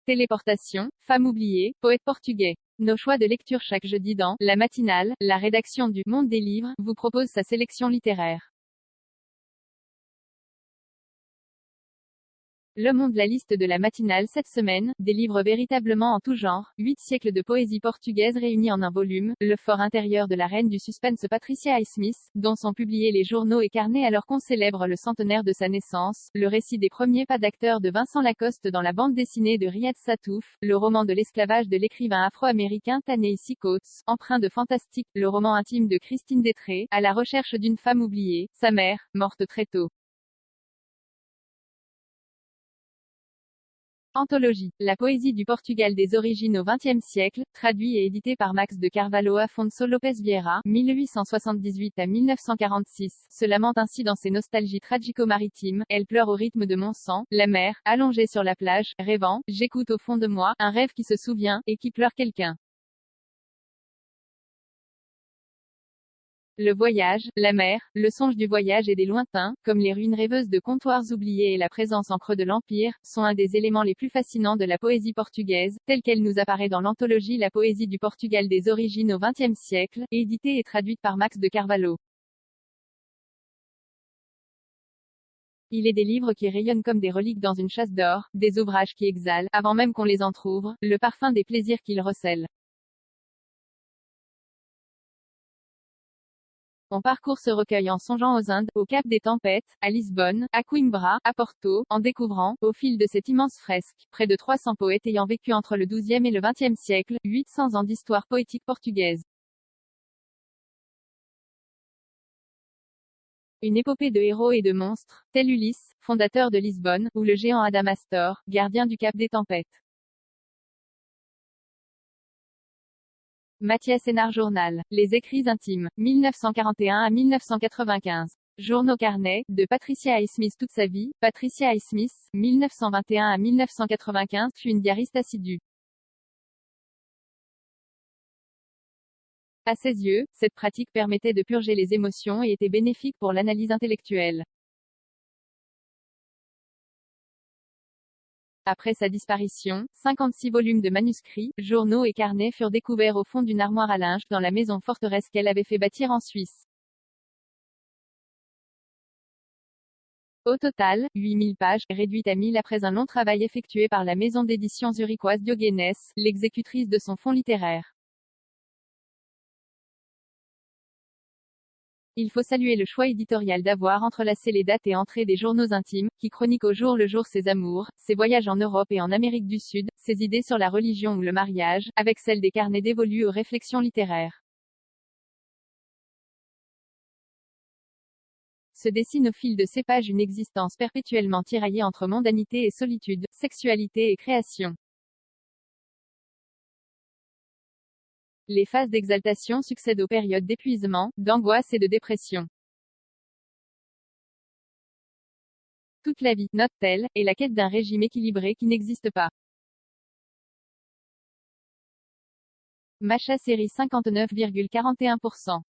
Téléportation, femme oubliée, poète portugais. Nos choix de lecture chaque jeudi dans La Matinale, la rédaction du Monde des livres vous propose sa sélection littéraire. Le Monde. La liste de La Matinale cette semaine, des livres véritablement en tout genre, 8 siècles de poésie portugaise réunis en un volume, le fort intérieur de la reine du suspense Patricia Highsmith, dont sont publiés les journaux et carnets alors qu'on célèbre le centenaire de sa naissance, le récit des premiers pas d'acteur de Vincent Lacoste dans la bande dessinée de Riyad Sattouf, le roman de l'esclavage de l'écrivain afro-américain Ta-Nehisi Coates, empreint de fantastique, le roman intime de Christine Détré, à la recherche d'une femme oubliée, sa mère, morte très tôt. Anthologie. La poésie du Portugal des origines au XXe siècle, traduit et édité par Max de Carvalho Afonso Lopes Vieira, 1878 à 1946, se lamente ainsi dans ses nostalgies tragico-maritimes, elle pleure au rythme de mon sang, la mer, allongée sur la plage, rêvant, j'écoute au fond de moi, un rêve qui se souvient, et qui pleure quelqu'un. Le voyage, la mer, le songe du voyage et des lointains, comme les ruines rêveuses de comptoirs oubliés et la présence en creux de l'Empire, sont un des éléments les plus fascinants de la poésie portugaise, telle qu'elle nous apparaît dans l'anthologie La poésie du Portugal des origines au XXe siècle, éditée et traduite par Max de Carvalho. Il est des livres qui rayonnent comme des reliques dans une chasse d'or, des ouvrages qui exhalent, avant même qu'on les entr'ouvre, le parfum des plaisirs qu'ils recèlent. On parcourt ce recueil en songeant aux Indes, au Cap des Tempêtes, à Lisbonne, à Coimbra, à Porto, en découvrant, au fil de cette immense fresque, près de 300 poètes ayant vécu entre le XIIe et le XXe siècle, 800 ans d'histoire poétique portugaise. Une épopée de héros et de monstres, tel Ulysse, fondateur de Lisbonne, ou le géant Adamastor, gardien du Cap des Tempêtes. Mathias Sénard. Journal. Les écrits intimes, 1941 à 1995. Journaux carnet, de Patricia Highsmith. Toute sa vie, Patricia Highsmith, 1921 à 1995, fut une diariste assidue. À ses yeux, cette pratique permettait de purger les émotions et était bénéfique pour l'analyse intellectuelle. Après sa disparition, 56 volumes de manuscrits, journaux et carnets furent découverts au fond d'une armoire à linge, dans la maison forteresse qu'elle avait fait bâtir en Suisse. Au total, 8000 pages, réduites à 1000 après un long travail effectué par la maison d'édition zurichoise Diogenes, l'exécutrice de son fonds littéraire. Il faut saluer le choix éditorial d'avoir entrelacé les dates et entrées des journaux intimes, qui chroniquent au jour le jour ses amours, ses voyages en Europe et en Amérique du Sud, ses idées sur la religion ou le mariage, avec celles des carnets dévolus aux réflexions littéraires. Se dessine au fil de ces pages une existence perpétuellement tiraillée entre mondanité et solitude, sexualité et création. Les phases d'exaltation succèdent aux périodes d'épuisement, d'angoisse et de dépression. Toute la vie, note-t-elle, est la quête d'un régime équilibré qui n'existe pas. Macha série 59,41%.